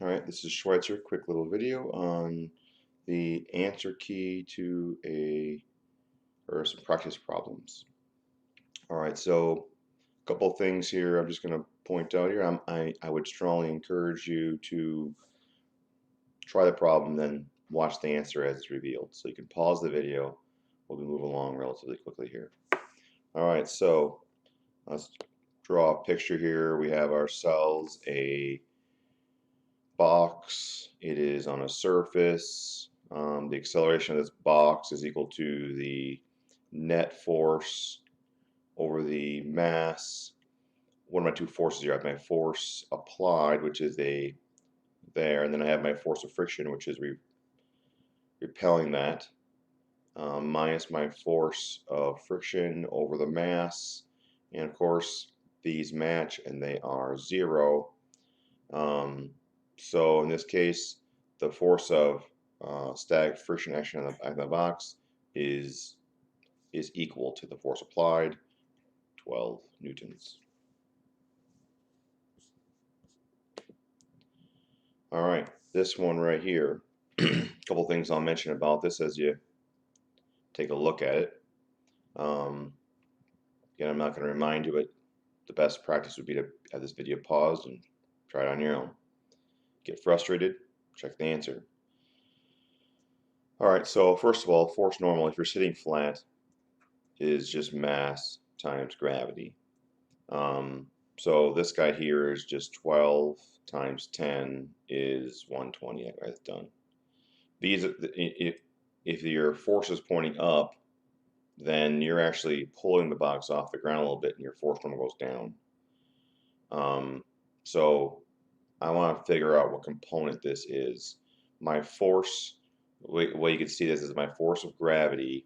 Alright, this is Schweitzer. Quick little video on the answer key to some practice problems. Alright, so a couple things here I'm just going to point out here. I would strongly encourage you to try the problem, then watch the answer as it's revealed. So you can pause the video. We'll move along relatively quickly here. Alright, so let's draw a picture here. We have ourselves a box. It is on a surface. The acceleration of this box is equal to the net force over the mass. What are my two forces here? I have my force applied, which is there, and then I have my force of friction, which is repelling that, minus my force of friction over the mass. And of course, these match and they are 0. So in this case, the force of static friction action on the box is equal to the force applied, 12 newtons. All right, this one right here, a couple things I'll mention about this as you take a look at it. Again, I'm not going to remind you, but the best practice would be to have this video paused and try it on your own. Get frustrated, check the answer. All right, so first of all, force normal, if you're sitting flat, is just mass times gravity. So this guy here is just 12 times 10 is 120. I got it done. These, if your force is pointing up, then you're actually pulling the box off the ground a little bit, and your force normal goes down. So I want to figure out what component this is. My force, the way you can see this is my force of gravity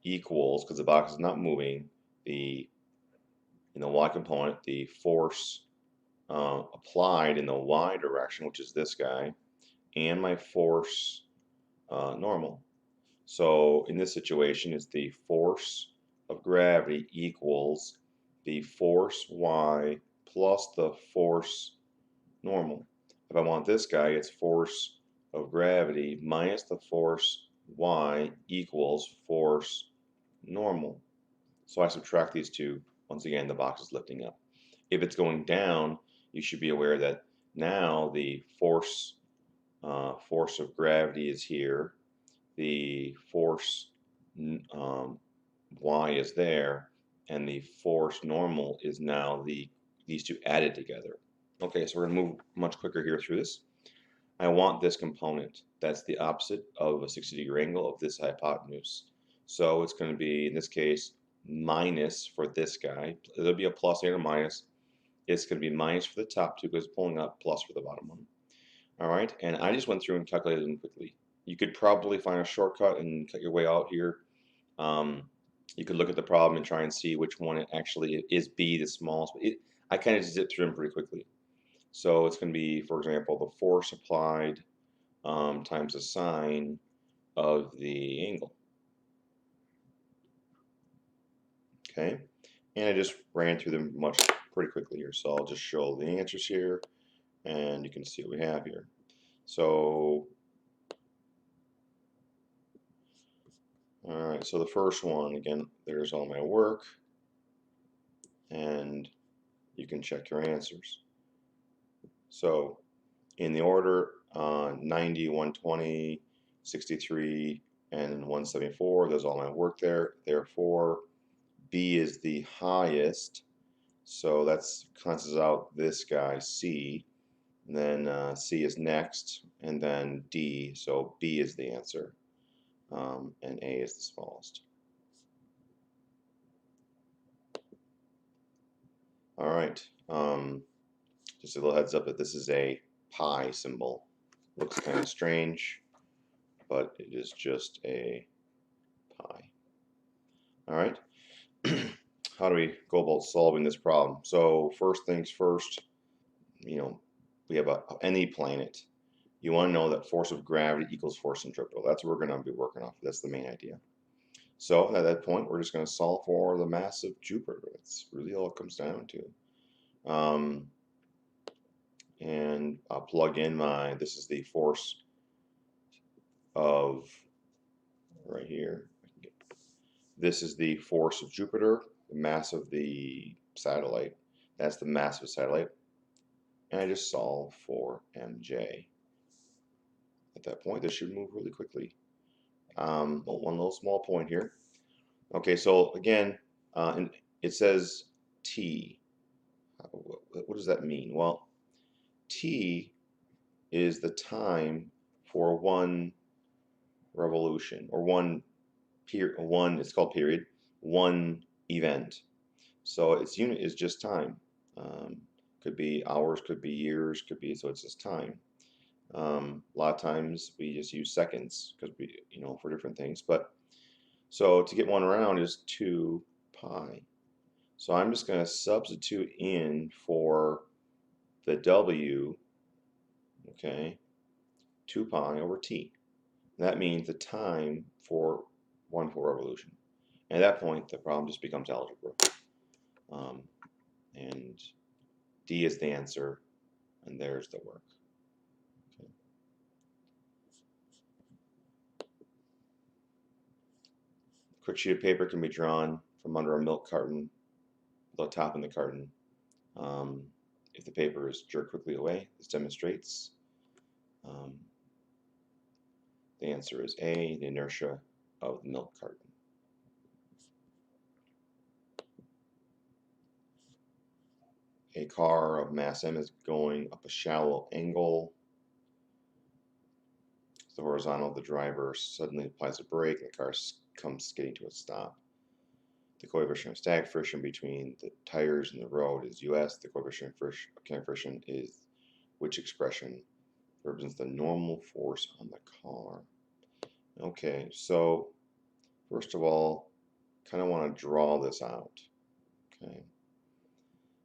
equals, because the box is not moving, in the y component, the force applied in the y direction, which is this guy, and my force normal. So in this situation, it's the force of gravity equals the force y plus the force normal. If I want this guy, it's force of gravity minus the force y equals force normal. So I subtract these two. Once again, the box is lifting up. If it's going down, you should be aware that now the force of gravity is here. The force y is there, and the force normal is now these two added together. Okay, so we're going to move much quicker here through this. I want this component. That's the opposite of a 60-degree angle of this hypotenuse. So it's going to be, in this case, minus for this guy. It'll be a plus and a minus. It's going to be minus for the top two because it's pulling up, plus for the bottom one. All right, and I just went through and calculated them quickly. You could probably find a shortcut and cut your way out here. You could look at the problem and try and see which one it actually is B, the smallest. I kind of zipped through them pretty quickly. So it's going to be, for example, the force applied times the sine of the angle. Okay, and I just ran through them pretty quickly here. So I'll just show the answers here, and you can see what we have here. So, all right, so the first one, again, there's all my work, and you can check your answers. So in the order 90, 120, 63, and 174, there's all my work there. Therefore, B is the highest, so that's cancels out this guy, C. And then C is next, and then D, so B is the answer, and A is the smallest. All right, just a little heads up that this is a pi symbol. Looks kind of strange, but it is just a pi. All right, how do we go about solving this problem? So first things first, we have any planet. You want to know that force of gravity equals force centripetal. That's what we're going to be working off. That's the main idea. So at that point, we're just going to solve for the mass of Jupiter. That's really all it comes down to. And and I'll plug in this is the force of, right here. This is the force of Jupiter, the mass of the satellite. That's the mass of the satellite. And I just solve for mj. At that point, this should move really quickly. One little small point here. Okay, so again, and it says t. What does that mean? Well, t is the time for one revolution, or one period. It's called period. One event. So its unit is just time. Could be hours, could be years, could be, so it's just time. A lot of times we just use seconds because we, for different things. But so to get one around is 2 pi. So I'm just going to substitute in for the W, okay, 2 pi over t. That means the time for 1 full revolution. And at that point, the problem just becomes algebra. And D is the answer, and there's the work. Okay. A quick sheet of paper can be drawn from under a milk carton, the top in the carton. If the paper is jerked quickly away, this demonstrates. The answer is A, the inertia of the milk carton. A car of mass m is going up a shallow angle. The horizontal, the driver suddenly applies a brake and the car comes skating to a stop. The coefficient of static friction between the tires and the road is US. The coefficient of kinetic friction is which expression represents the normal force on the car. Okay, so first of all, kind of want to draw this out. Okay,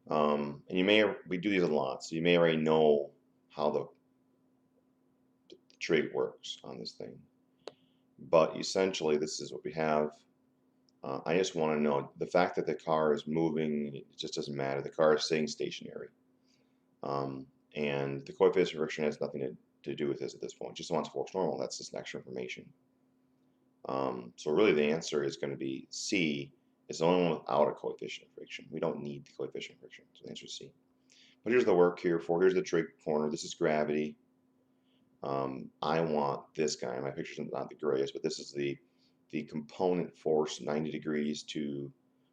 and we do these a lot, so you may already know how the trig works on this thing. But essentially, this is what we have. I just want to know the fact that the car is moving, it just doesn't matter. The car is staying stationary. And the coefficient of friction has nothing to do with this at this point. It just wants force normal. That's just extra information. So really the answer is going to be C. It's the only one without a coefficient of friction. We don't need the coefficient of friction. So the answer is C. But here's the work here for. Here's the trig corner. This is gravity. I want this guy. My picture's not the greatest, but this is the component force 90 degrees to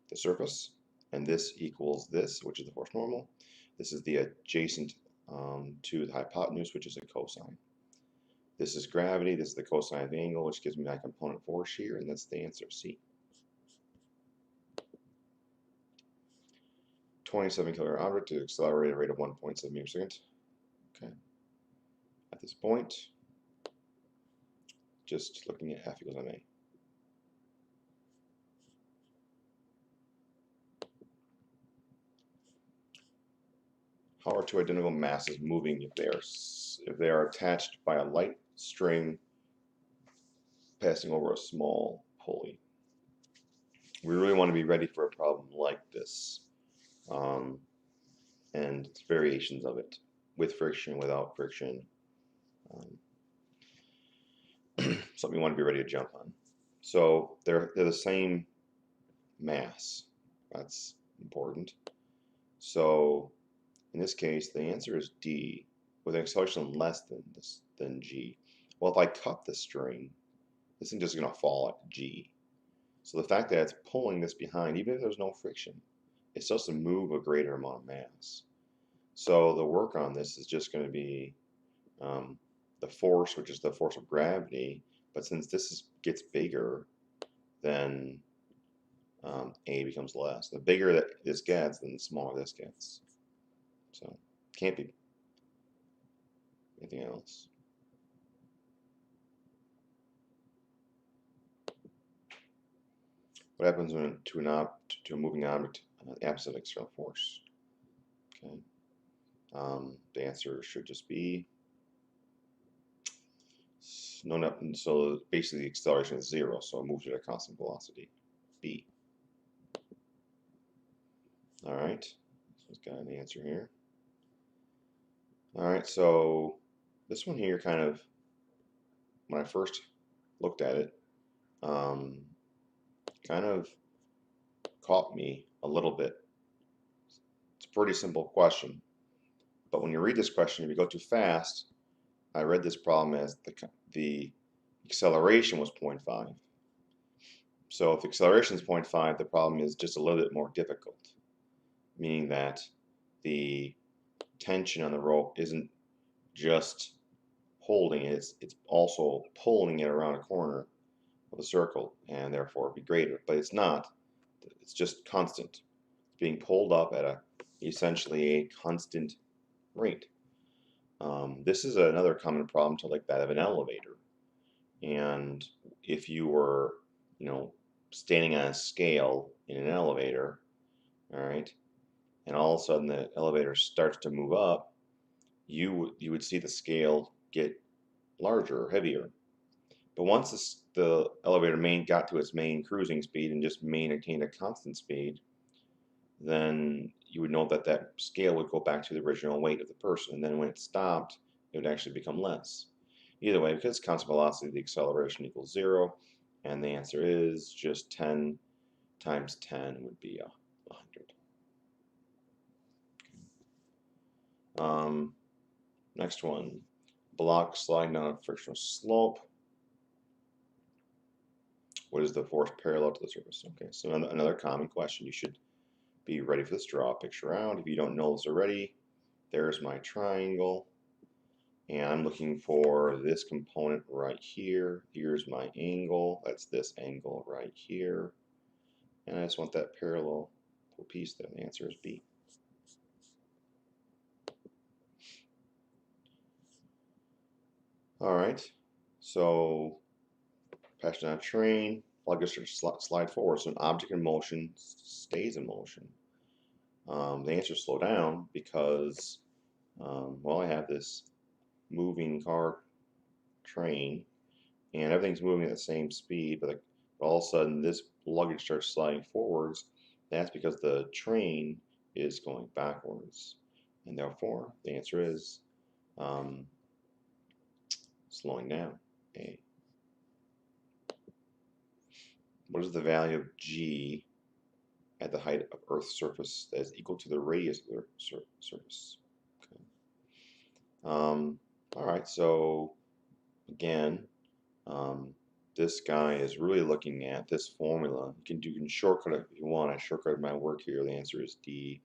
the surface, and this equals this, which is the force normal. This is the adjacent to the hypotenuse, which is a cosine. This is gravity. This is the cosine of the angle, which gives me my component force here, and that's the answer, C. 27 kilogram object to accelerate at a rate of 1.7 meters per second. Okay. At this point, just looking at F equals ma. How are two identical masses moving if they are attached by a light string passing over a small pulley? We really want to be ready for a problem like this, and variations of it, with friction, without friction. Something we want to be ready to jump on. So they're the same mass. That's important. So in this case, the answer is D, with an acceleration less than G. Well, if I cut the string, this thing just going to fall at G. So the fact that it's pulling this behind, even if there's no friction, it's supposed to move a greater amount of mass. So the work on this is just going to be the force, which is the force of gravity. But since this gets bigger, then A becomes less. The bigger that this gets, then the smaller this gets. So can't be anything else. What happens when to a moving object absent of external force? Okay. The answer should just be no. So basically, the acceleration is 0, so it moves at a constant velocity. B. All right. So it's got an answer here. Alright, so this one here kind of, when I first looked at it, um, kind of caught me a little bit. It's a pretty simple question, but when you read this question, if you go too fast, I read this problem as the acceleration was 0.5. So if the acceleration is 0.5, the problem is just a little bit more difficult, meaning that the tension on the rope isn't just holding it, it's also pulling it around a corner of the circle, and therefore be greater. But it's not. It's just constant. It's being pulled up at essentially a constant rate. This is another common problem to like that of an elevator. And if you were, standing on a scale in an elevator, all right, and all of a sudden the elevator starts to move up, you would see the scale get larger or heavier. But once the elevator got to its main cruising speed and just maintained a constant speed, then you would know that that scale would go back to the original weight of the person. And then when it stopped, it would actually become less. Either way, because constant velocity, the acceleration equals 0, and the answer is just 10 times 10 would be 100. Next one, block sliding down a frictional slope. What is the force parallel to the surface? Okay, so another common question. You should be ready for this. Draw a picture out. If you don't know this already, there's my triangle. And I'm looking for this component right here. Here's my angle. That's this angle right here. And I just want that parallel piece there. The answer is B. All right, so passing on a train, luggage should slide forward. So an object in motion stays in motion. The answer is slow down because, well, I have this moving car train and everything's moving at the same speed, but all of a sudden this luggage starts sliding forwards. That's because the train is going backwards, and therefore the answer is slowing down. A. What is the value of G at the height of Earth's surface that is equal to the radius of the surface? Okay. All right, so again, this guy is really looking at this formula. You can shortcut it if you want. I shortcutted my work here. The answer is D.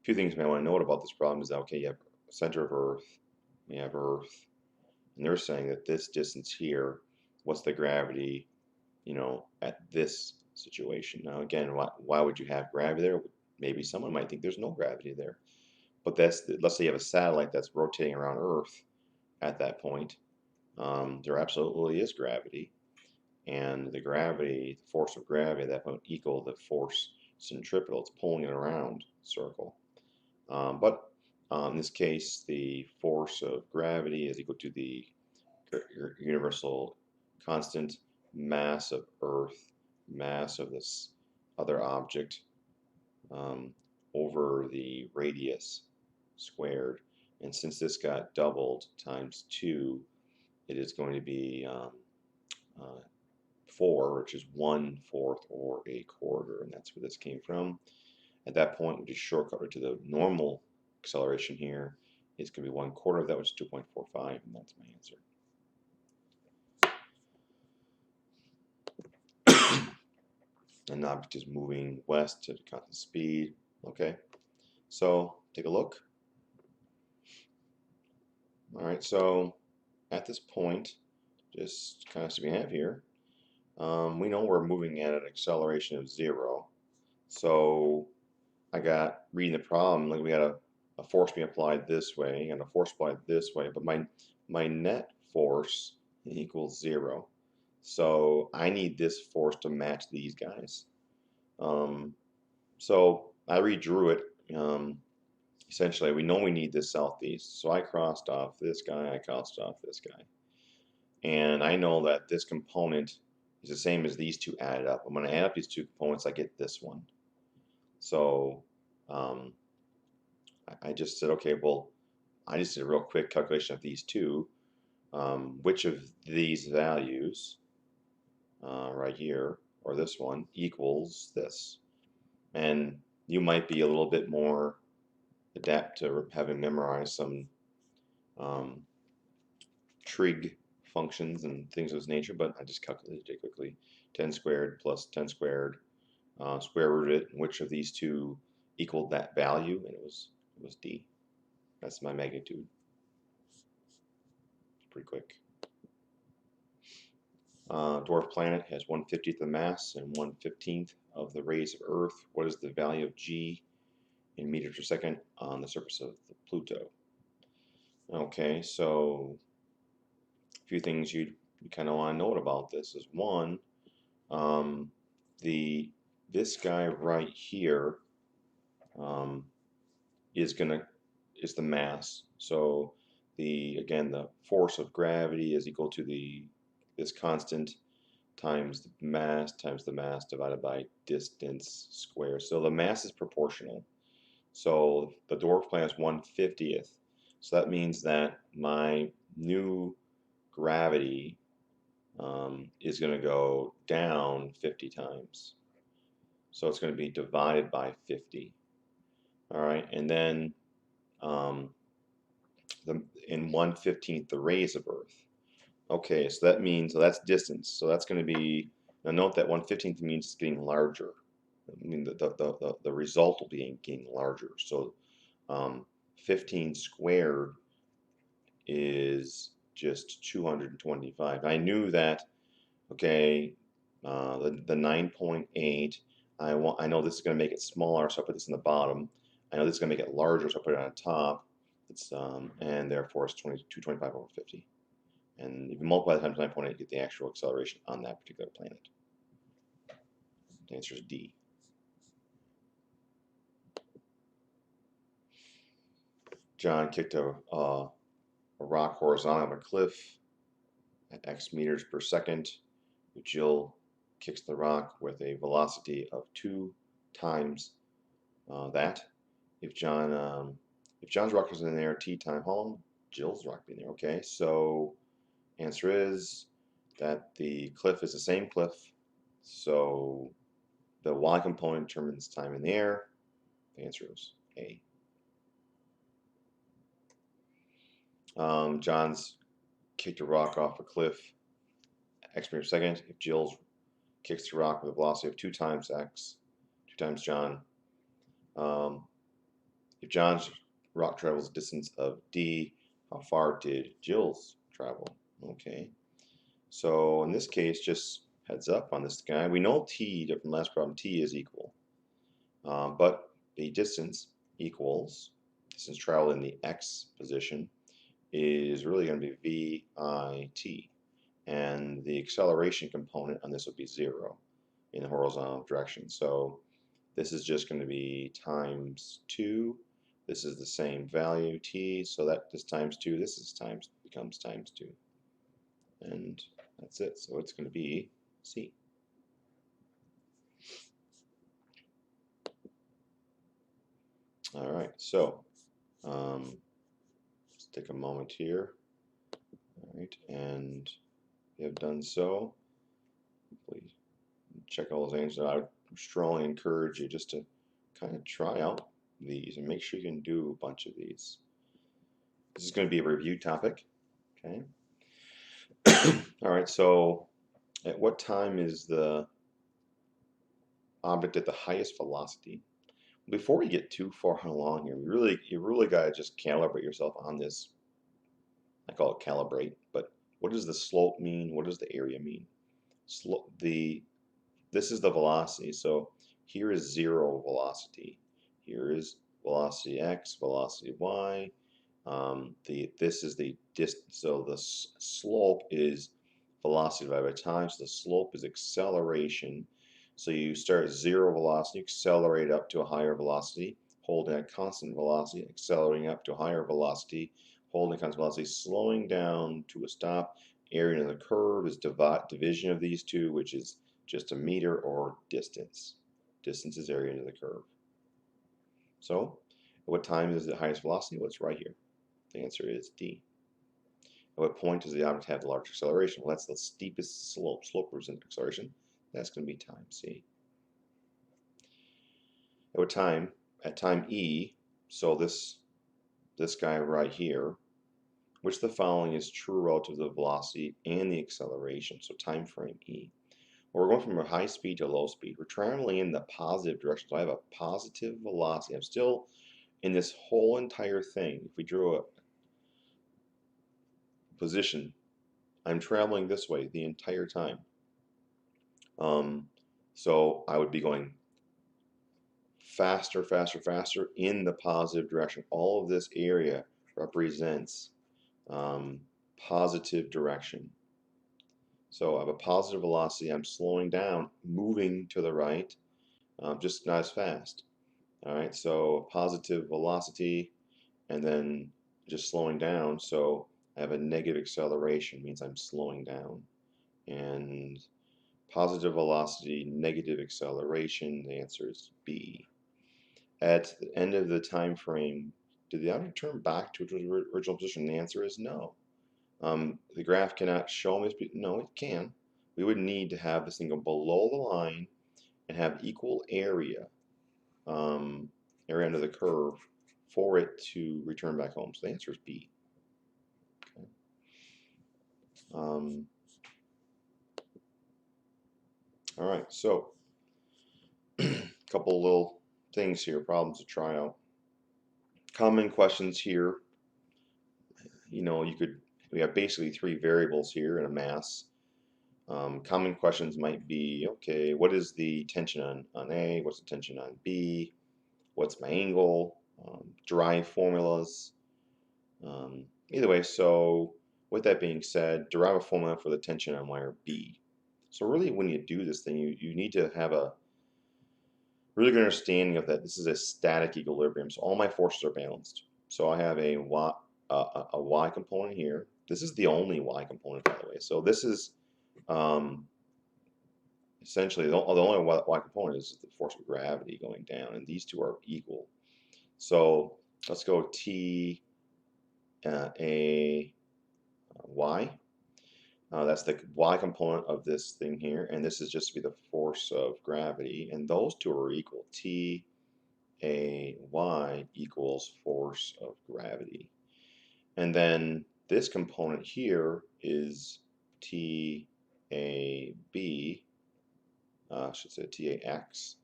A few things you may want to note about this problem is that, okay, you have center of Earth, you have Earth, and they're saying that this distance here, what's the gravity, at this situation? Now, again, why would you have gravity there? Maybe someone might think there's no gravity there. But let's say you have a satellite that's rotating around Earth at that point. There absolutely is gravity. And the gravity, the force of gravity at that point equal the force centripetal. It's pulling it around the circle. But in this case, the force of gravity is equal to the universal constant mass of Earth, mass of this other object, over the radius squared. And since this got doubled times 2, it is going to be 4, which is 1/4 or a quarter, and that's where this came from. At that point, we just shortcut it to the normal acceleration here. It's going to be 1/4 of that, which is 2.45, and that's my answer. And the object is moving west to constant speed. Okay, so take a look. All right, so at this point, just kind of so we have here, we know we're moving at an acceleration of 0. So I got reading the problem, like we got a force being applied this way and a force applied this way, but my net force equals 0. So I need this force to match these guys. So I redrew it. Essentially, we know we need this southeast, so I crossed off this guy, I crossed off this guy. And I know that this component is the same as these two added up. And when I add up these two components, I get this one. So I just said, okay, well, I just did a real quick calculation of these two. Which of these values right here, or this one, equals this? And you might be a little bit more adept to having memorized some um, trig functions and things of this nature, but I just calculated it quickly. 10 squared plus 10 squared, square rooted it, and which of these two equaled that value, and it was D. That's my magnitude. It's pretty quick. Dwarf planet has 1/50th the mass and 1/15th of the radius of Earth. What is the value of G in meters per second on the surface of the Pluto? Okay, so a few things you kind of want to know about this is one, um, this guy right here um, is the mass. So again the force of gravity is equal to this constant times the mass divided by distance squared. So the mass is proportional. So the dwarf planet is 1/50th. So that means that my new gravity is going to go down 50 times. So it's going to be divided by 50. All right, and then in 1/15th the radius of Earth. Okay, so that means, so that's distance. So that's going to be, now note that 1/15th means it's getting larger. I mean, the result will be getting larger. So 15 squared is just 225. I knew that, okay, the 9.8, I know this is going to make it smaller, so I put this in the bottom. I know this is going to make it larger, so I put it on top. It's and therefore it's 225 over 50. And if you multiply that times 9.8, you get the actual acceleration on that particular planet. The answer is D. John kicked a rock horizontal on a cliff at X meters per second. Jill kicks the rock with a velocity of 2 times that. If John's rock is in there, T time, how long Jill's rock be in there? Okay, so answer is that the cliff is the same cliff, so the y component determines time in the air. The answer is A. John's kicked a rock off a cliff X meters per second. If Jill's kicks the rock with a velocity of 2 times X, 2 times John, if John's rock travels a distance of D, how far did Jill's travel? Okay, so in this case, just heads up on this guy. We know T from last problem, T is equal, but the distance equals distance traveled in the X position is really going to be VIT, and the acceleration component on this will be 0 in the horizontal direction. So this is just going to be times 2. This is the same value, T, so that this times 2, this is becomes times 2. And that's it. So it's going to be C. All right, so let's take a moment here. All right, and if you have done so, please check all those answers. I would strongly encourage you just to kind of try out these and make sure you can do a bunch of these. This is going to be a review topic. Okay. All right, so at what time is the object at the highest velocity? Before we get too far along here, you really got to just calibrate yourself on this. I call it calibrate, but what does the slope mean? What does the area mean? This is the velocity, so here is 0 velocity. Here is velocity x, velocity y. This is the distance, so the slope is velocity divided by time, so the slope is acceleration. So you start at 0 velocity, accelerate up to a higher velocity, holding at constant velocity, accelerating up to a higher velocity, holding constant velocity, slowing down to a stop. Area of the curve is division of these two, which is just a meter, or distance. Distance is area under the curve. So, at what time is the highest velocity? Well, it's right here. The answer is D. At what point does the object have the largest acceleration? Well, that's the steepest slope. Slope represents acceleration. That's going to be time C. At what time? At time E, so this guy right here, which of the following is true relative to the velocity and the acceleration? So time frame E. Well, we're going from a high speed to low speed. We're traveling in the positive direction. So I have a positive velocity. I'm still in this whole entire thing. If we drew a position, I'm traveling this way the entire time. So I would be going faster, faster, faster in the positive direction. All of this area represents positive direction. So I have a positive velocity. I'm slowing down, moving to the right, just not as fast. All right, so positive velocity and then just slowing down. So I have a negative acceleration, means I'm slowing down. And positive velocity, negative acceleration, the answer is B. At the end of the time frame, did the object turn back to its original position? The answer is no. The graph cannot show me. No, it can. We would need to have this thing go below the line and have equal area, area under the curve, for it to return back home. So the answer is B. Okay. All right, so a couple little things here, problems to try out. Common questions here. You know, we have basically three variables here in a mass. Common questions might be, okay, what is the tension on A? What's the tension on B? What's my angle? Derive formulas. Either way, so with that being said, derive a formula for the tension on wire B. So really when you do this thing, you need to have a really good understanding of that this is a static equilibrium. So all my forces are balanced. So I have a y component here. This is the only y component, by the way. So this is essentially the only y component is the force of gravity going down, and these two are equal. So let's go T A y. That's the y component of this thing here, and this is just to be the force of gravity, and those two are equal. T A y equals force of gravity. And then this component here is T A B, I should say T A X,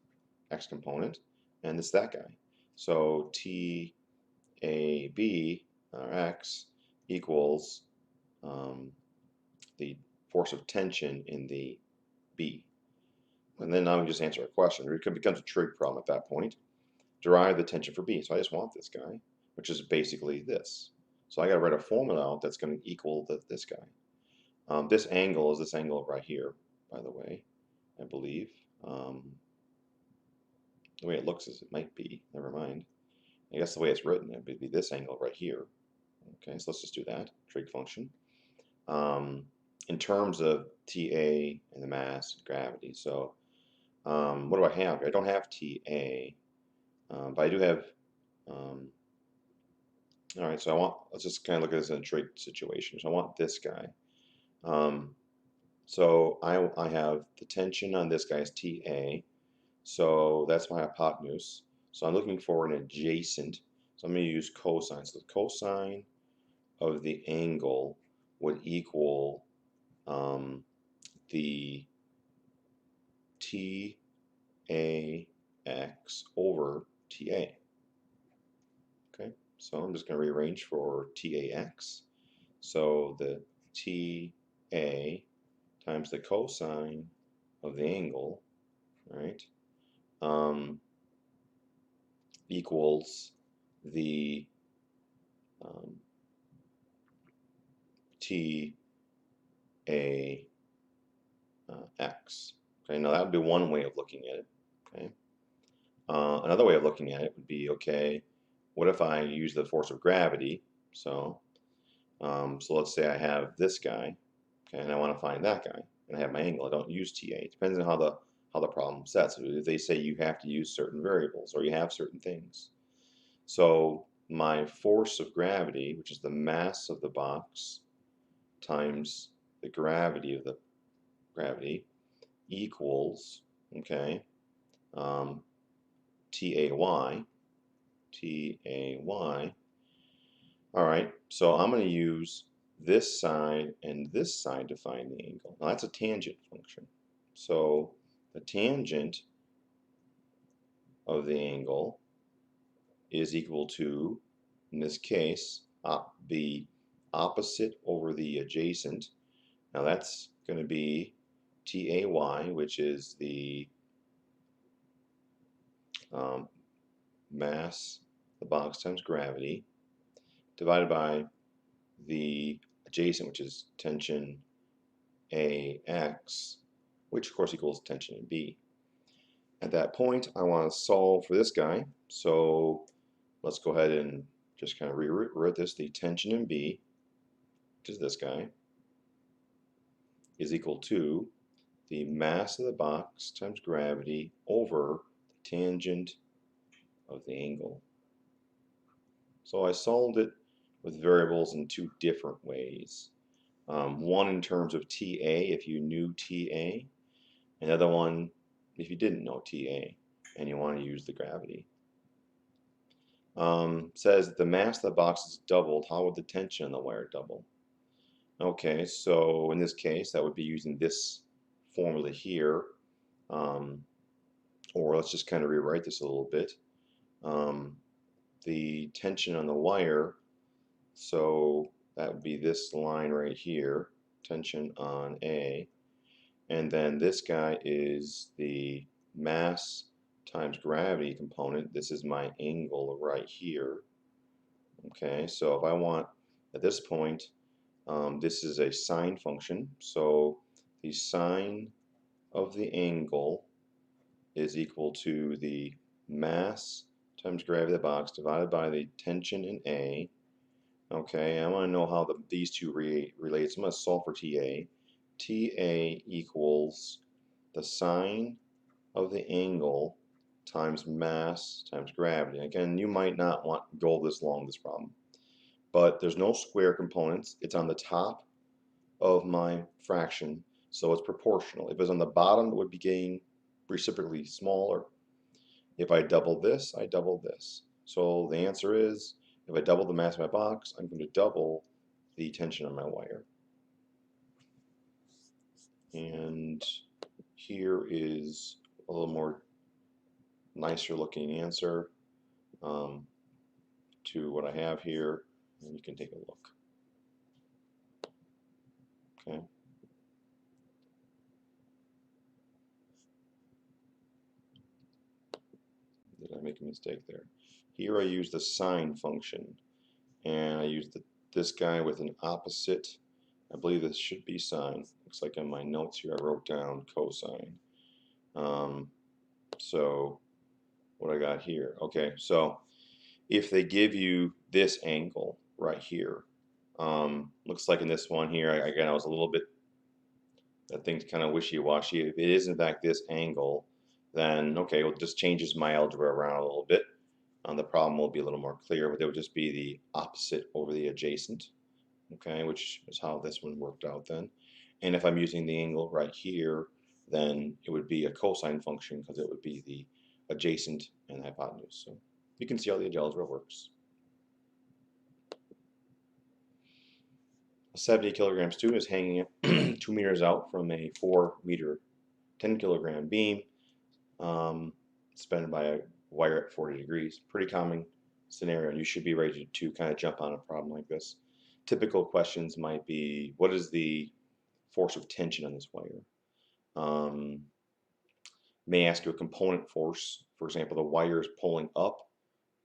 X component, and it's that guy. So T A B, X, equals the force of tension in the B. And then now we just answer a question. It becomes a trig problem at that point. Derive the tension for B. So I just want this guy, which is basically this. So I got to write a formula out that's going to equal this guy. This angle is this angle right here, by the way, I believe. The way it looks is it might be. Never mind. I guess the way it's written, it would be this angle right here. Okay, so let's just do that. Trig function. In terms of TA and the mass, gravity. So what do I have? I don't have TA, but I do have. All right, so let's just kind of look at this in a trig situation. So I want this guy. So I have the tension on this guy is TA. So that's my hypotenuse. So I'm looking for an adjacent. So I'm going to use cosine. So the cosine of the angle would equal the TAX over TA. Okay, so I'm just going to rearrange for TAX. So the TA times the cosine of the angle, right, equals the TAX. Okay, now that would be one way of looking at it. Okay, another way of looking at it would be, okay, what if I use the force of gravity? So let's say I have this guy, okay, and I want to find that guy, and I have my angle. I don't use TA. It depends on how the problem sets. If they say you have to use certain variables or you have certain things. So my force of gravity, which is the mass of the box times the gravity of the gravity, equals, okay, TAY. All right, so I'm going to use this side and this side to find the angle. Now that's a tangent function. So the tangent of the angle is equal to, in this case, the opposite over the adjacent. Now that's going to be TAY, which is the mass of the box times gravity, divided by the adjacent, which is tension AX, which of course equals tension in B. At that point, I want to solve for this guy. So let's go ahead and just kind of rewrite this. The tension in B, which is this guy, is equal to the mass of the box times gravity over the tangent of the angle. So I solved it with variables in two different ways. One in terms of TA, if you knew TA. Another one, if you didn't know TA and you want to use the gravity. Says the mass of the box is doubled. How would the tension on the wire double? Okay, so in this case, that would be using this formula here. Or let's just kind of rewrite this a little bit. The tension on the wire, so that would be this line right here, tension on A. And then this guy is the mass times gravity component. This is my angle right here. Okay, so if I want, at this point, this is a sine function. So the sine of the angle is equal to the mass times gravity of the box divided by the tension in A. Okay, I want to know how these two relate. So I'm going to solve for TA. TA equals the sine of the angle times mass times gravity. Again, you might not want to go this long, this problem. But there's no square components. It's on the top of my fraction, so it's proportional. If it was on the bottom, it would be getting reciprocally smaller. If I double this, I double this. So the answer is, if I double the mass of my box, I'm going to double the tension on my wire. And here is a little more nicer looking answer to what I have here, and you can take a look. Okay. Did I make a mistake there? Here I use the sine function, and I use this guy with an opposite. I believe this should be sine. Looks like in my notes here I wrote down cosine. So what I got here? Okay, so if they give you this angle right here, looks like in this one here, again, I was a little bit, that thing's kind of wishy-washy. If it is in fact this angle, then okay, well, it just changes my algebra around a little bit. The problem will be a little more clear, but it would just be the opposite over the adjacent, okay, which is how this one worked out then. And if I'm using the angle right here, then it would be a cosine function because it would be the adjacent and the hypotenuse. So you can see how the algebra works. A 70 kilogram student is hanging 2 meters out from a 4 meter 10 kilogram beam suspended by a wire at 40 degrees. Pretty common scenario, and you should be ready to kind of jump on a problem like this. Typical questions might be, what is the force of tension on this wire? May ask you a component force. For example, the wire is pulling up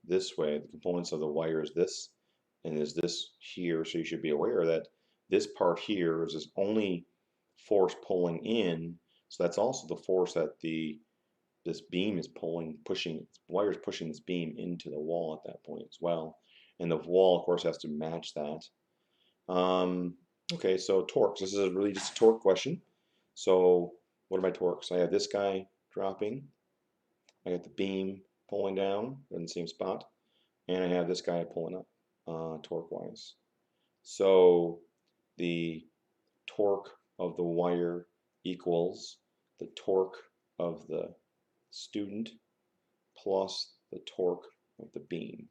this way. The components of the wire is this, and is this here. So you should be aware that this part here is this only force pulling in. So that's also the force that this beam is pushing, wire is pushing this beam into the wall at that point as well. And the wall, of course, has to match that. Okay, so torques. This is really just a torque question. So what are my torques? I have this guy dropping. I got the beam pulling down in the same spot. and I have this guy pulling up torque-wise. So the torque of the wire equals the torque of the student plus the torque of the beam.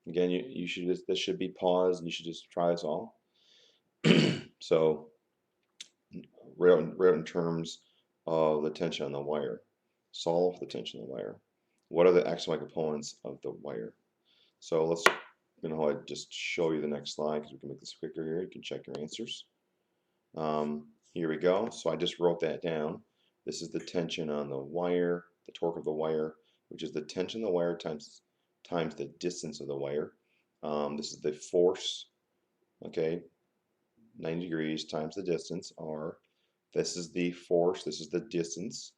Again, you should this should be paused, and you should just try this all. So, right in terms of the tension on the wire, solve the tension on the wire. What are the X and Y components of the wire? So let's just show you the next slide because we can make this quicker here. You can check your answers. Here we go. So I just wrote that down. This is the tension on the wire, the torque of the wire, which is the tension of the wire times the distance of the wire. This is the force, okay, 90 degrees times the distance, R. This is the force, this is the distance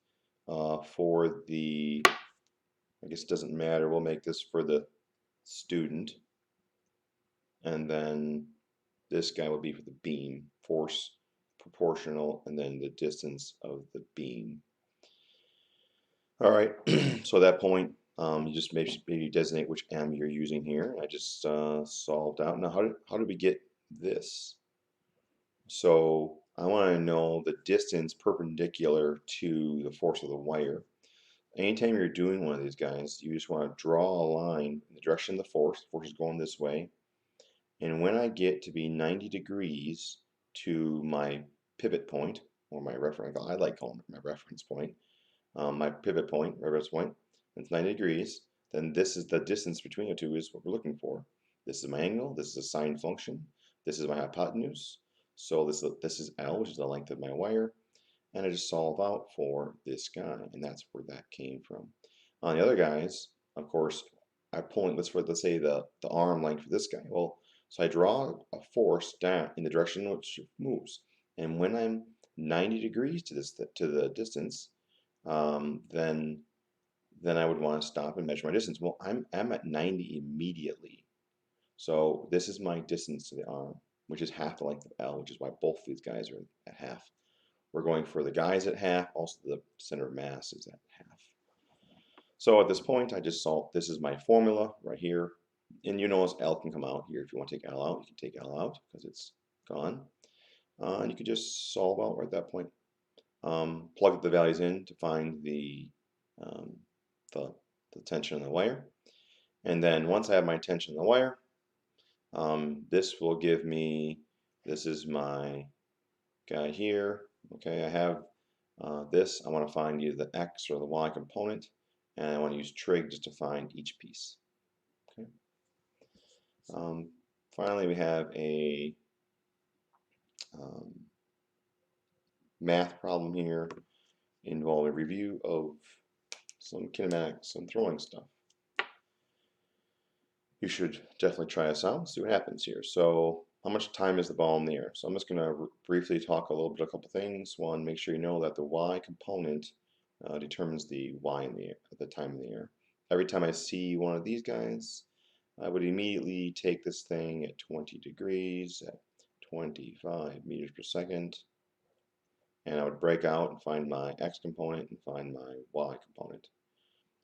for the, I guess it doesn't matter, we'll make this for the student. And then this guy will be for the beam, force proportional, and then the distance of the beam. All right, so at that point, you just maybe designate which M you're using here. I just solved out. Now, how did we get this? So I want to know the distance perpendicular to the force of the wire. Anytime you're doing one of these guys, you just want to draw a line in the direction of the force. The force is going this way. And when I get to be 90 degrees to my pivot point, or my reference, I like calling it my reference point, my pivot point, reference point, it's 90 degrees, then this is the distance between the two is what we're looking for. This is my angle, this is a sine function, this is my hypotenuse, so this is L, which is the length of my wire, and I just solve out for this guy, and that's where that came from. On the other guys, of course, I'm pulling, let's say the arm length for this guy. Well, so I draw a force down in the direction in which it moves, and when I'm 90 degrees to the distance, then I would want to stop and measure my distance. Well, I'm at 90 immediately, so this is my distance to the arm, which is half the length of L, which is why both of these guys are at half. We're going for the guys at half, also the center of mass is at half. So at this point, I just solve, this is my formula right here, and you notice L can come out here. If you want to take L out, you can take L out because it's gone. And you can just solve out right at that point. Plug the values in to find the tension on the wire. And then once I have my tension on the wire, this will give me, this is my guy here. Okay, I have this. I want to find either the X or the Y component, and I want to use trig just to find each piece. Okay. Finally, we have a math problem here involving a review of some kinematics, some throwing stuff. You should definitely try this out and see what happens here. So how much time is the ball in the air? So I'm just going to briefly talk a couple things. One, make sure you know that the Y component determines the Y in the air, the time in the air. Every time I see one of these guys, I would immediately take this thing at 20 degrees, at 25 meters per second, and I would break out and find my X component and find my Y component.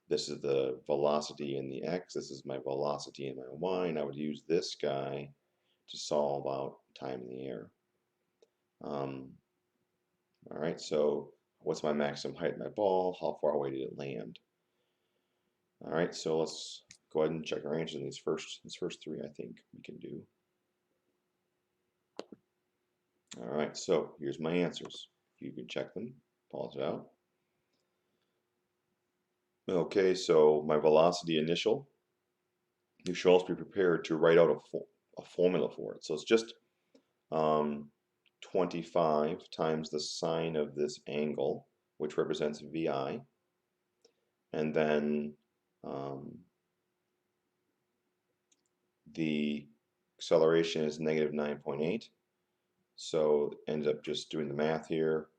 This is the velocity in the X, this is my velocity in my Y, and I would use this guy to solve out time in the air. Alright, so what's my maximum height of my ball? How far away did it land? Alright, so let's go ahead and check our answers in these first three I think we can do. Alright, so here's my answers. You can check them, pause it out. Okay, so my velocity initial, you should also be prepared to write out a formula for it. So it's just 25 times the sine of this angle, which represents VI, and then the acceleration is negative 9.8, so ends up just doing the math here,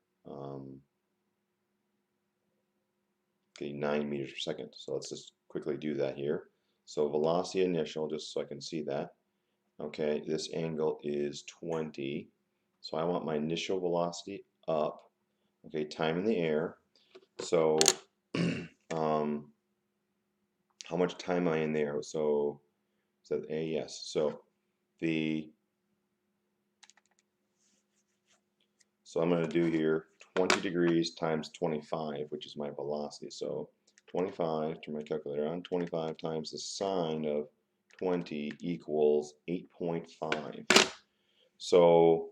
getting 9 meters per second. So let's just quickly do that here. So velocity initial, just so I can see that. Okay, this angle is 20, so I want my initial velocity up. Okay, time in the air. So how much time am I in there? So is that A? Yes. So the so I'm going to do here 20 degrees times 25, which is my velocity. So 25, turn my calculator on, 25 times the sine of 20 equals 8.5. So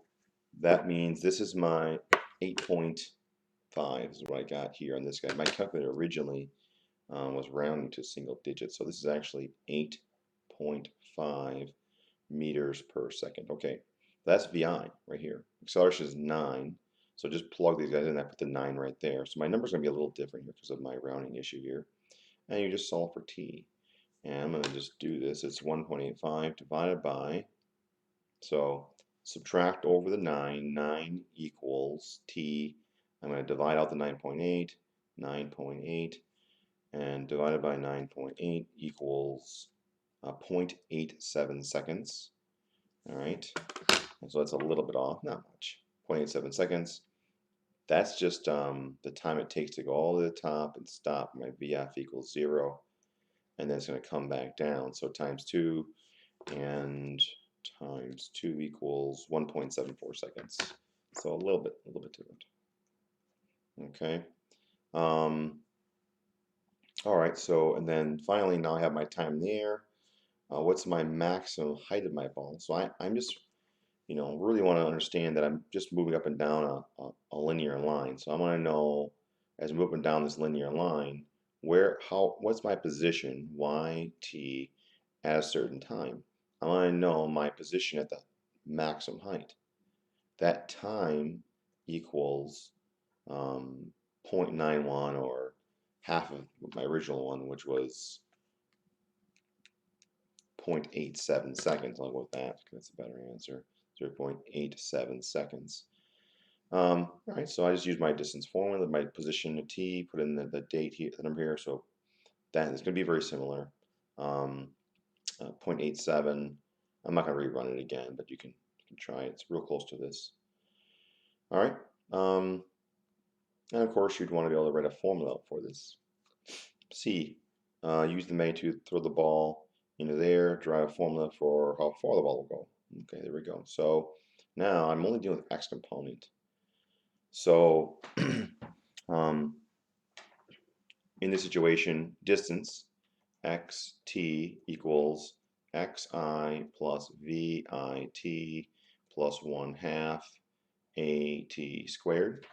that means this is my 8.5 is what I got here on this guy. My calculator originally was rounding to single digits, so this is actually 8.5 meters per second. Okay, that's VI right here. Acceleration is 9, so just plug these guys in. I put the 9 right there. So my number's going to be a little different here because of my rounding issue here. And you just solve for t. And I'm going to just do this. It's 1.85 divided by, so subtract over the 9. 9 equals t. I'm going to divide out the 9.8. 9.8 and divided by 9.8 equals 0.87 seconds. All right, and so that's a little bit off, not much. 0.87 seconds. That's just the time it takes to go all to the top and stop. My VF equals 0, and then it's going to come back down. So times 2 and times 2 equals 1.74 seconds. So a little bit different. Okay. All right. So and then finally, now I have my time in the air. What's my maximum height of my ball? So I'm just really want to understand that I'm just moving up and down a linear line. So I want to know, as I'm moving down this linear line, what's my position, y, t, at a certain time. I want to know my position at the maximum height. That time equals 0.91 or half of my original one, which was 0.87 seconds. I'll go with that because that's a better answer. 0.87 seconds. All right, so I just use my distance formula, my position to t, put in the date here, the number here, so that is going to be very similar. 0.87. I'm not going to rerun it again, but you can try it. It's real close to this. All right, and of course you'd want to be able to write a formula for this. C, use the magnitude, throw the ball into there, derive a formula for how far the ball will go. Okay, there we go. So now I'm only dealing with x component. So in this situation, distance xt equals xi plus vit plus 1/2 at squared.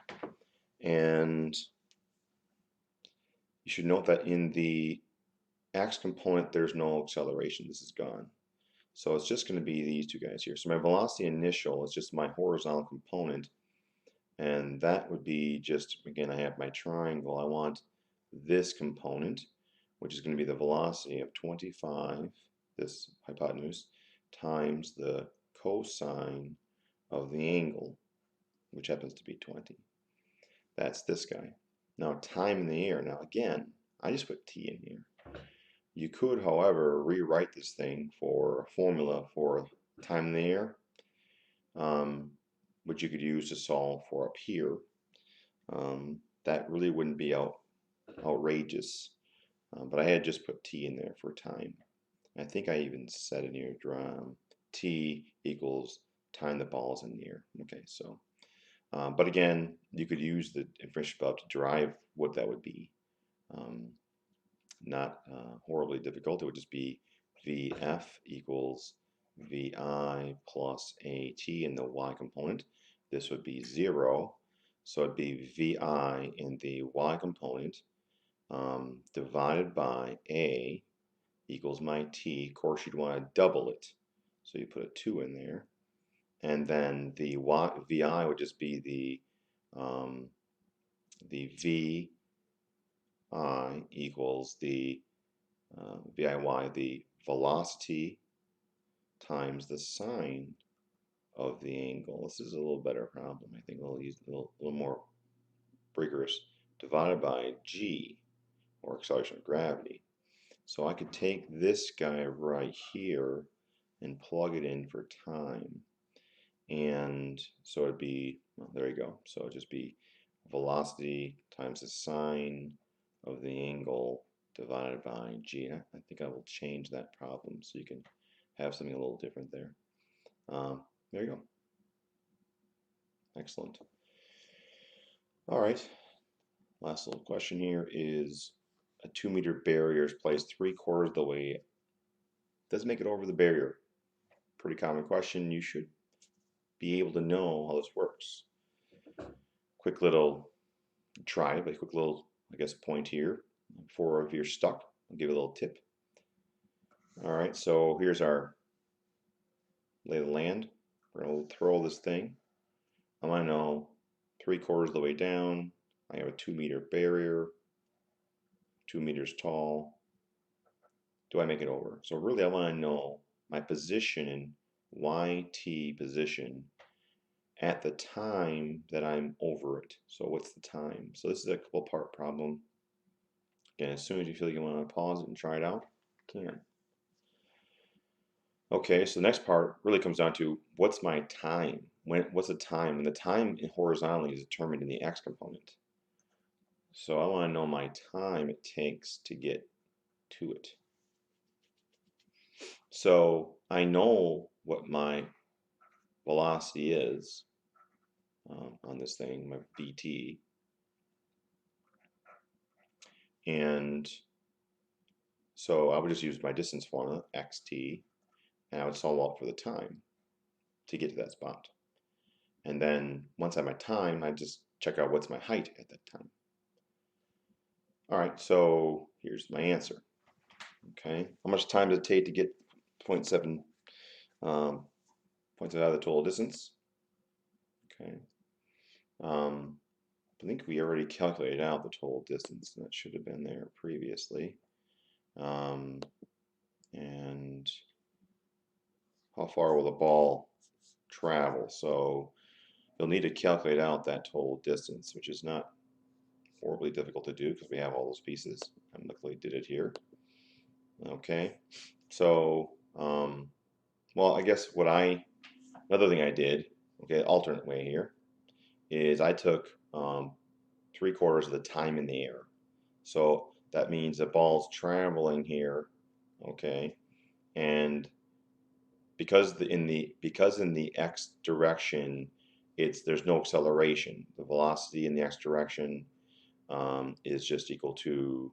And you should note that in the x component, there's no acceleration. This is gone. So it's just going to be these two guys here. So my velocity initial is just my horizontal component. And that would be just, again, I have my triangle. I want this component, which is going to be the velocity of 25, this hypotenuse, times the cosine of the angle, which happens to be 20. That's this guy. Now, time in the air. Now, again, I just put t in here. You could, however, rewrite this thing for a formula for time in the air, which you could use to solve for up here. That really wouldn't be outrageous, but I had just put t in there for time. I think I even said in here, t equals time the ball is in the air. Okay, so, but again, you could use the information above to derive what that would be. Not horribly difficult. It would just be Vf equals Vi plus At in the y component. This would be 0. So it'd be Vi in the y component divided by A equals my t. Of course, you'd want to double it. So you put a 2 in there. And then the Vi would just be the Vi equals the VIY, the velocity times the sine of the angle. This is a little better problem. I think we'll use a little more rigorous. Divided by g, or acceleration of gravity. So I could take this guy right here and plug it in for time. And so it'd be, well, there you go. So it'd just be velocity times the sine of the angle divided by g. I think I will change that problem so you can have something a little different there. There you go. Excellent. All right. Last little question here is a 2-meter barrier is placed 3/4 of the way. Does make it over the barrier? Pretty common question. You should be able to know how this works. Quick little try, but a quick little, I guess, point here. For if you're stuck, I'll give you a little tip. All right, so here's our lay of the land. We're going to throw this thing. I want to know 3/4 of the way down. I have a 2-meter barrier, 2 meters tall. Do I make it over? So really I want to know my position in YT position at the time that I'm over it. So what's the time? So this is a couple part problem. Again, as soon as you feel like you want to pause it and try it out, you can. Okay, so the next part really comes down to what's my time? What's the time? And the time horizontally is determined in the x component. So I want to know my time it takes to get to it. So I know what my velocity is on this thing, my VT. And so I would just use my distance formula, xt, and I would solve out for the time to get to that spot. And then once I have my time, I just check out what's my height at that time. All right, so here's my answer. Okay, how much time does it take to get 0.7 points out of the total distance? Okay, I think we already calculated out the total distance, and that should have been there previously. And how far will the ball travel? So you'll need to calculate out that total distance, which is not horribly difficult to do because we have all those pieces. I luckily did it here. Okay, so well, I guess another thing I did, okay, alternate way here, is I took 3/4 of the time in the air. So that means the ball's traveling here, okay, and because in the x direction, there's no acceleration. The velocity in the x direction is just equal to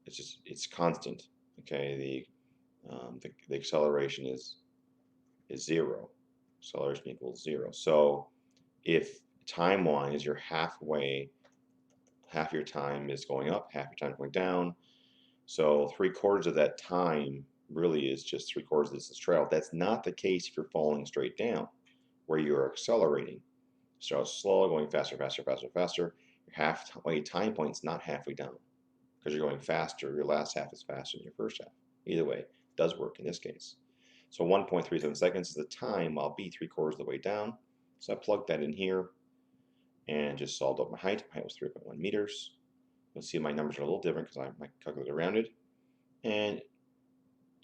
it's constant. Okay, the acceleration is 0. Acceleration equals 0. So if time-wise you're half your time is going up, half your time going down. So 3/4 of that time really is just 3/4 of the distance traveled. That's not the case if you're falling straight down, where you're accelerating. So slow, going faster, faster, faster, faster. Your halfway time point's not halfway down because you're going faster. Your last half is faster than your first half. Either way, it does work in this case. So 1.37 seconds is the time I'll be 3/4 of the way down. So I plugged that in here and just solved up my height. My height was 3.1 meters. You'll see my numbers are a little different because my calculator rounded. And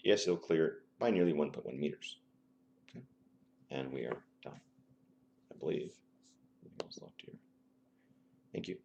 yes, it'll clear it by nearly 1.1 meters. Okay. And we are done, I believe. Nothing else left here. Thank you.